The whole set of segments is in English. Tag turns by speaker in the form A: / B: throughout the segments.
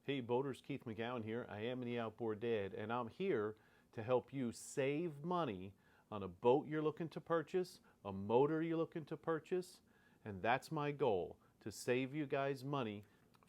A: Hey boaters, Keith McGowan here. I am the Outboard Dad, and I'm here to help you save money on a boat you're looking to purchase, a motor you're looking to purchase, and that's my goal, to save you guys money.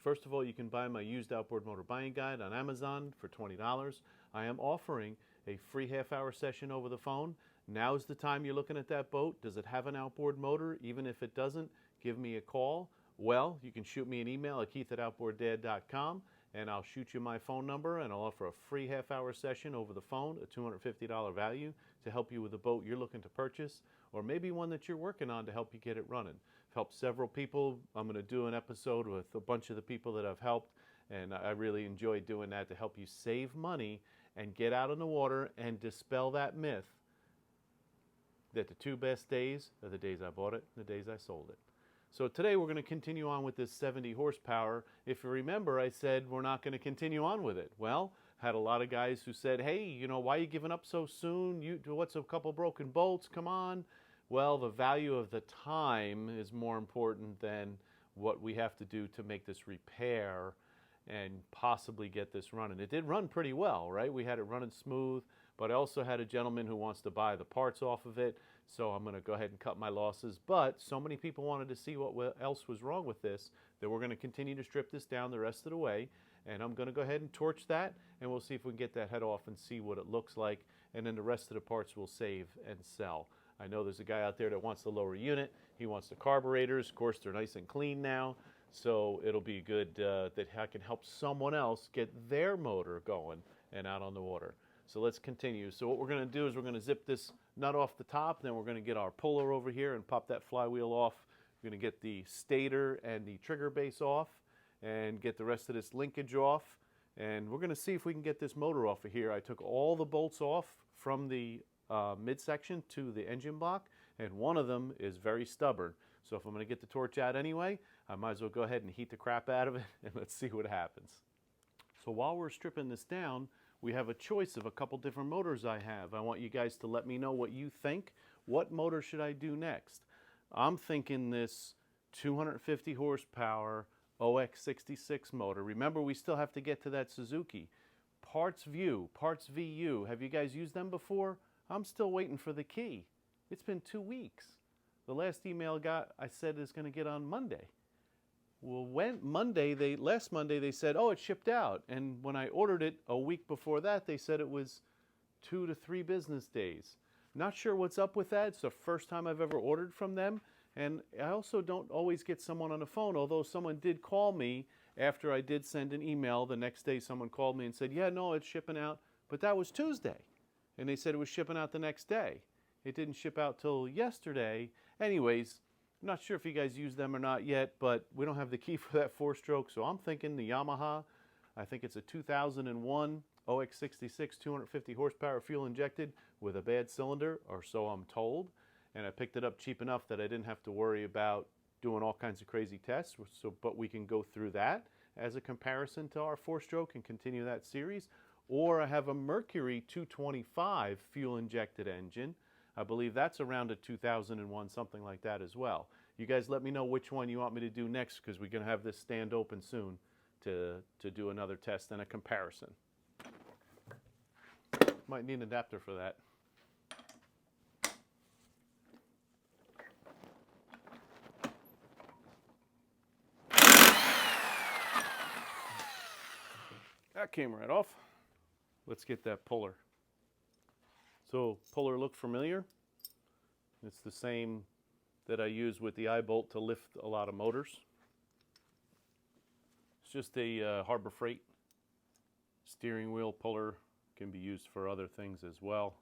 A: First of all, you can buy my used outboard motor buying guide on Amazon for $20. I am offering a free half-hour session over the phone. Now's the time you're looking at that boat. Does it have an outboard motor? Even if it doesn't, give me a call. Well, you can shoot me an email at keith@outboarddad.com, and I'll shoot you my phone number, and I'll offer a free half-hour session over the phone, a $250 value, to help you with a boat you're looking to purchase, or maybe one that you're working on to help you get it running. I've helped several people. I'm going to do an episode with a bunch of the people that I've helped, and I really enjoy doing that to help you save money and get out on the water and dispel that myth that the two best days are the days I bought it and the days I sold it. So today we're going to continue on with this 70 horsepower. If you remember, I said we're not going to continue on with it. Well, had a lot of guys who said, hey, you know, why are you giving up so soon? What's a couple broken bolts? Come on. Well, the value of the time is more important than what we have to do to make this repair and possibly get this running. It did run pretty well, right? We had it running smooth, but I also had a gentleman who wants to buy the parts off of it, so I'm going to go ahead and cut my losses. But so many people wanted to see what else was wrong with this that we're going to continue to strip this down the rest of the way, and I'm going to go ahead and torch that, and we'll see if we can get that head off and see what it looks like, and then the rest of the parts we'll save and sell. I know there's a guy out there that wants the lower unit. He wants the carburetors. Of course, they're nice and clean now, so it'll be good that I can help someone else get their motor going and out on the water. So let's continue. So what we're going to do is we're going to zip this nut off the top, then we're going to get our puller over here and pop that flywheel off. We're going to get the stator and the trigger base off and get the rest of this linkage off. And we're going to see if we can get this motor off of here. I took all the bolts off from the midsection to the engine block, and one of them is very stubborn. So if I'm going to get the torch out anyway, I might as well go ahead and heat the crap out of it, and let's see what happens. So while we're stripping this down, we have a choice of a couple different motors I have. I want you guys to let me know what you think. What motor should I do next? I'm thinking this 250 horsepower OX66 motor. Remember, we still have to get to that Suzuki. Parts VU. Have you guys used them before? I'm still waiting for the key. It's been 2 weeks. The last email I said is going to get on Monday. Well, last Monday they said, oh, it's shipped out. And when I ordered it a week before that, they said it was 2 to 3 business days. Not sure what's up with that. It's the first time I've ever ordered from them. And I also don't always get someone on the phone, although someone did call me after I did send an email. The next day someone called me and said, yeah, no, it's shipping out. But that was Tuesday. And they said it was shipping out the next day. It didn't ship out till yesterday. Anyways, I'm not sure if you guys use them or not yet, but we don't have the key for that 4-stroke, so I'm thinking the Yamaha. I think it's a 2001 OX66 250 horsepower fuel injected with a bad cylinder, or so I'm told. And I picked it up cheap enough that I didn't have to worry about doing all kinds of crazy tests, but we can go through that as a comparison to our 4-stroke and continue that series. Or I have a Mercury 225 fuel injected engine. I believe that's around a 2001, something like that as well. You guys let me know which one you want me to do next, because we're going to have this stand open soon to do another test and a comparison. Might need an adapter for that. That came right off. Let's get that puller. So puller look familiar? It's the same that I use with the eye-bolt to lift a lot of motors. It's just a Harbor Freight steering wheel puller. Can be used for other things as well.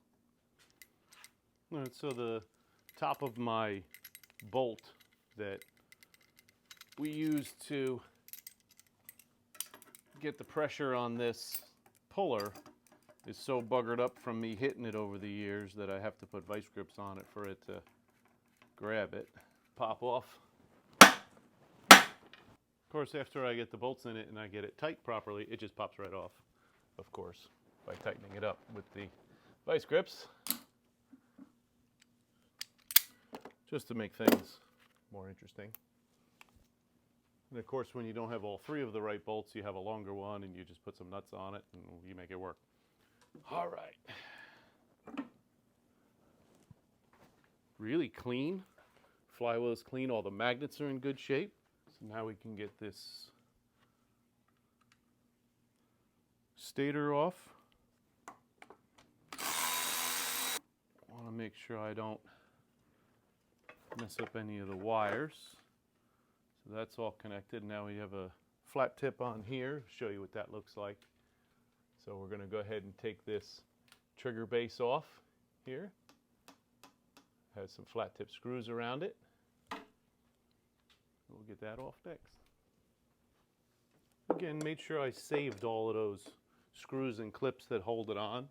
A: All right, so the top of my bolt that we use to get the pressure on this puller is so buggered up from me hitting it over the years that I have to put vice grips on it for it to grab it, pop off. Of course, after I get the bolts in it and I get it tight properly, it just pops right off, of course, by tightening it up with the vice grips, just to make things more interesting. And of course, when you don't have all three of the right bolts, you have a longer one and you just put some nuts on it and you make it work. All right. Really clean. Flywheel is clean. All the magnets are in good shape. So now we can get this stator off. I want to make sure I don't mess up any of the wires. So that's all connected. Now we have a flat tip on here. Show you what that looks like. So we're going to go ahead and take this trigger base off here. Has some flat tip screws around it. We'll get that off next. Again, made sure I saved all of those screws and clips that hold it on.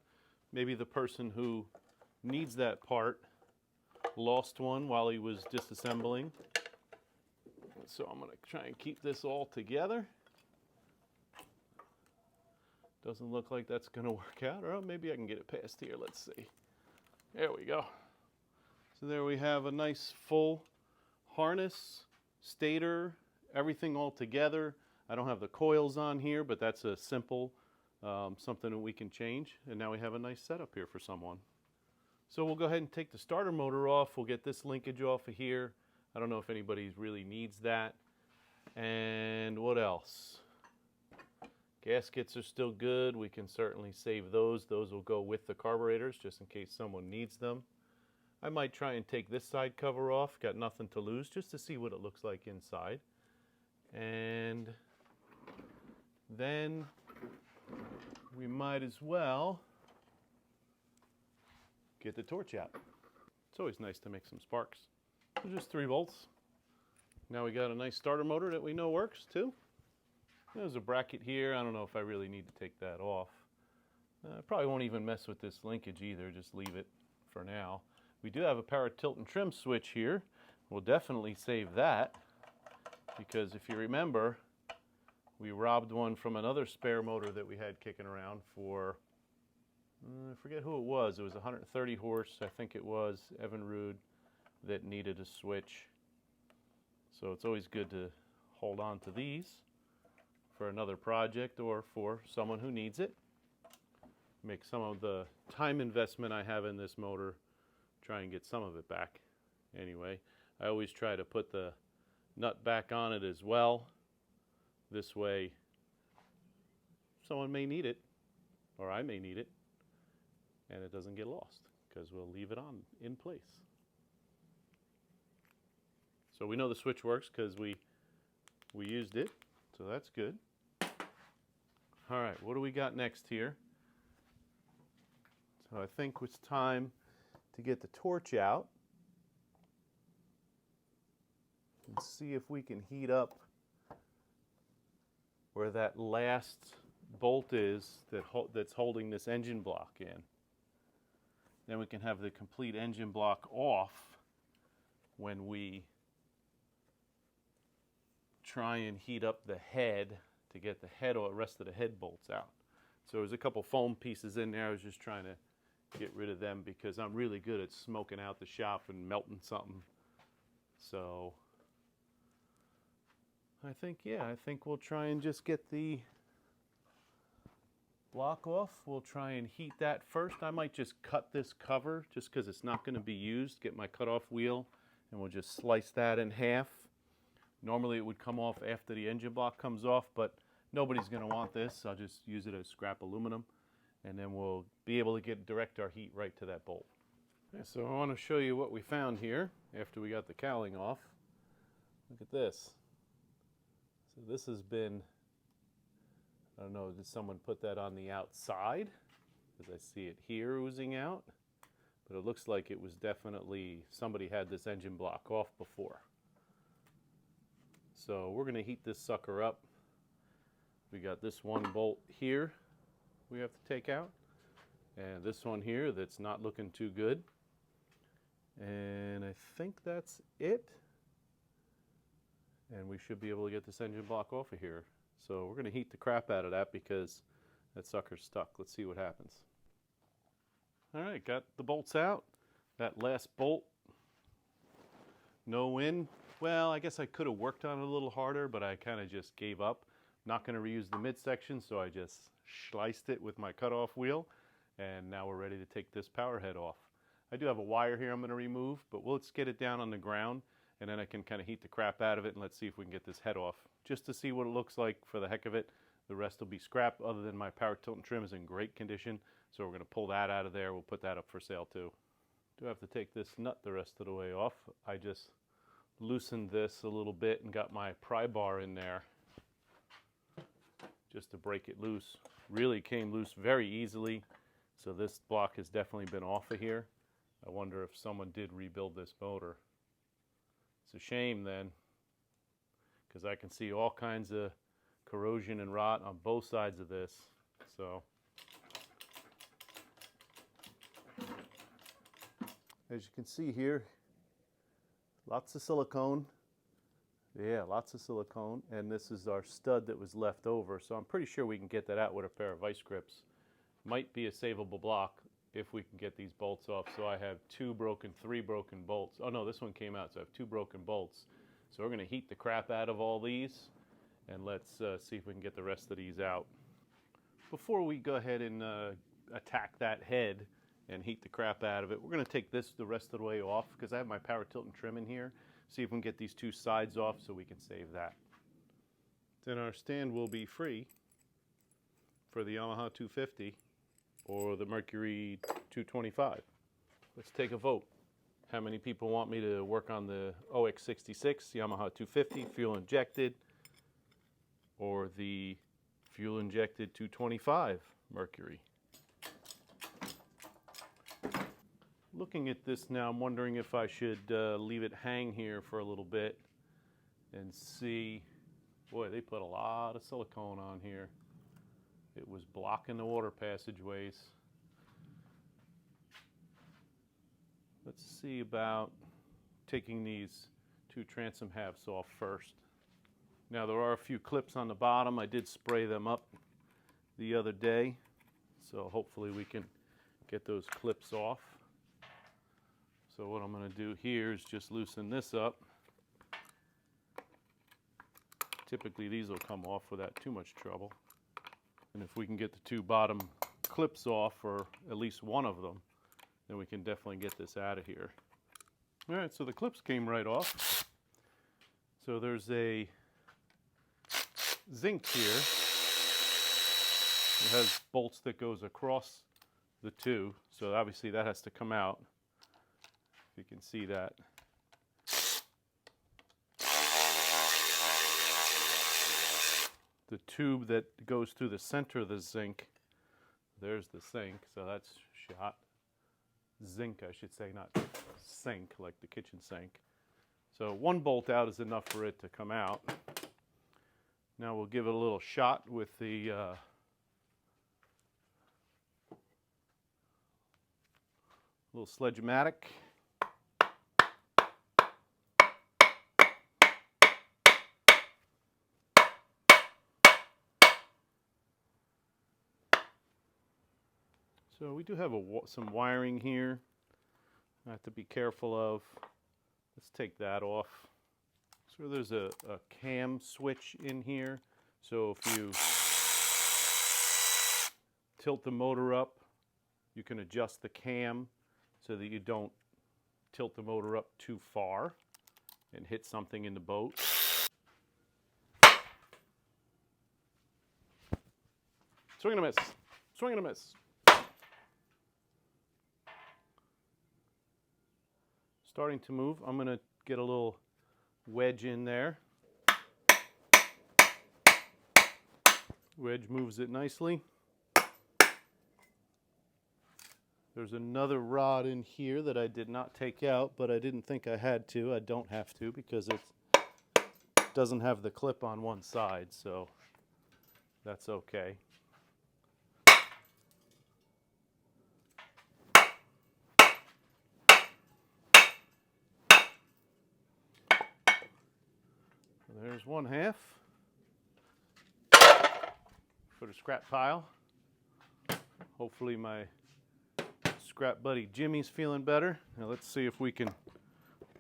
A: Maybe the person who needs that part lost one while he was disassembling. So I'm going to try and keep this all together. Doesn't look like that's going to work out, or maybe I can get it past here. Let's see. There we go. So there we have a nice full harness, stator, everything all together. I don't have the coils on here, but that's a simple something that we can change. And now we have a nice setup here for someone. So we'll go ahead and take the starter motor off. We'll get this linkage off of here. I don't know if anybody really needs that. And what else? Gaskets are still good. We can certainly save those. Those will go with the carburetors just in case someone needs them. I might try and take this side cover off. Got nothing to lose, just to see what it looks like inside. And then we might as well get the torch out. It's always nice to make some sparks. So just 3 volts. Now we got a nice starter motor that we know works too. There's a bracket here. I don't know if I really need to take that off. I probably won't even mess with this linkage either. Just leave it for now. We do have a power tilt and trim switch here. We'll definitely save that because if you remember, we robbed one from another spare motor that we had kicking around for, I forget who it was. It was 130 horse. I think it was Evinrude that needed a switch. So it's always good to hold on to these for another project or for someone who needs it. Make some of the time investment I have in this motor, try and get some of it back. Anyway, I always try to put the nut back on it as well. This way, someone may need it, or I may need it, and it doesn't get lost because we'll leave it on in place. So we know the switch works because we used it, so that's good. All right, what do we got next here? So I think it's time to get the torch out and see if we can heat up where that last bolt is that's holding this engine block in. Then we can have the complete engine block off when we try and heat up the head to get the head or the rest of the head bolts out. So there's a couple foam pieces in there. I was just trying to get rid of them because I'm really good at smoking out the shop and melting something. So I think we'll try and just get the block off. We'll try and heat that first. I might just cut this cover just because it's not going to be used. Get my cutoff wheel and we'll just slice that in half. Normally it would come off after the engine block comes off, but nobody's going to want this. I'll just use it as scrap aluminum and then we'll be able to direct our heat right to that bolt. Okay, so I want to show you what we found here after we got the cowling off. Look at this. So this has been, I don't know, did someone put that on the outside? Because I see it here oozing out. But it looks like it was definitely, somebody had this engine block off before. So we're going to heat this sucker up. We got this one bolt here we have to take out. And this one here that's not looking too good. And I think that's it. And we should be able to get this engine block off of here. So we're going to heat the crap out of that because that sucker's stuck. Let's see what happens. All right, got the bolts out. That last bolt, no in, Well, I guess I could have worked on it a little harder, but I kind of just gave up. Not going to reuse the midsection, so I just sliced it with my cutoff wheel, and now we're ready to take this power head off. I do have a wire here I'm going to remove, but let's get it down on the ground, and then I can kind of heat the crap out of it, and let's see if we can get this head off, just to see what it looks like for the heck of it. The rest will be scrap, other than my power tilt and trim is in great condition, so we're going to pull that out of there. We'll put that up for sale too. Do have to take this nut the rest of the way off. I just loosened this a little bit and got my pry bar in there just to break it loose. Really came loose very easily, so this block has definitely been off of here. I wonder if someone did rebuild this motor. It's a shame then, because I can see all kinds of corrosion and rot on both sides of this. So as you can see here, lots of silicone. Yeah, lots of silicone, and this is our stud that was left over, so I'm pretty sure we can get that out with a pair of vice grips. Might be a savable block if we can get these bolts off. So I have three broken bolts. Oh no, this one came out, so I have 2 broken bolts. So we're going to heat the crap out of all these, and let's see if we can get the rest of these out. Before we go ahead and attack that head and heat the crap out of it, we're going to take this the rest of the way off, because I have my power tilt and trim in here. See if we can get these 2 sides off so we can save that. Then our stand will be free for the Yamaha 250 or the Mercury 225. Let's take a vote. How many people want me to work on the OX66 Yamaha 250 fuel injected, or the fuel injected 225 Mercury? Looking at this now, I'm wondering if I should leave it hang here for a little bit and see. Boy, they put a lot of silicone on here. It was blocking the water passageways. Let's see about taking these 2 transom halves off first. Now there are a few clips on the bottom. I did spray them up the other day, so hopefully we can get those clips off. So what I'm going to do here is just loosen this up. Typically these will come off without too much trouble. And if we can get the 2 bottom clips off, or at least one of them, then we can definitely get this out of here. All right, so the clips came right off. So there's a zinc here. It has bolts that goes across the 2, so obviously that has to come out. You can see that. The tube that goes through the center of the zinc, there's the sink, so that's shot. Zinc, I should say, not sink, like the kitchen sink. So 1 bolt out is enough for it to come out. Now we'll give it a little shot with the little Sledge-O-Matic. So we do have some wiring here I have to be careful of. Let's take that off. So there's a cam switch in here. So if you tilt the motor up, you can adjust the cam so that you don't tilt the motor up too far and hit something in the boat. Swing and a miss. Swing and a miss. Starting to move. I'm going to get a little wedge in there. Wedge moves it nicely. There's another rod in here that I did not take out, but I didn't think I had to. I don't have to because it doesn't have the clip on one side, so that's okay. There's one half for the scrap pile. Hopefully my scrap buddy Jimmy's feeling better. Now let's see if we can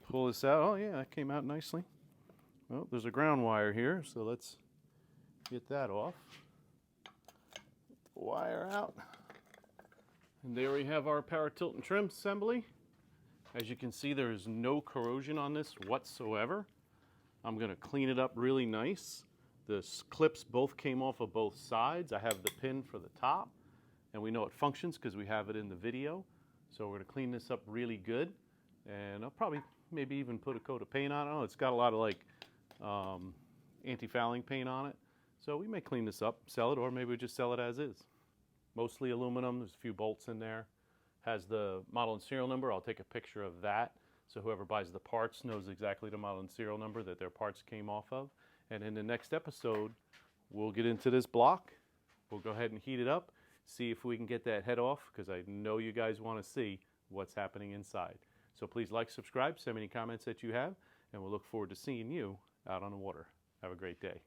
A: pull this out. Oh yeah, that came out nicely. Well, there's a ground wire here, so let's get that off. Get the wire out. And there we have our power tilt and trim assembly. As you can see, there is no corrosion on this whatsoever. I'm going to clean it up really nice. The clips both came off of both sides. I have the pin for the top, and we know it functions because we have it in the video. So we're going to clean this up really good, and I'll probably maybe even put a coat of paint on it. Oh, it's got a lot of like anti-fouling paint on it. So we may clean this up, sell it, or maybe we just sell it as is. Mostly aluminum. There's a few bolts in there. Has the model and serial number. I'll take a picture of that so whoever buys the parts knows exactly the model and serial number that their parts came off of. And in the next episode, we'll get into this block. We'll go ahead and heat it up, see if we can get that head off, because I know you guys want to see what's happening inside. So please like, subscribe, send me any comments that you have, and we'll look forward to seeing you out on the water. Have a great day.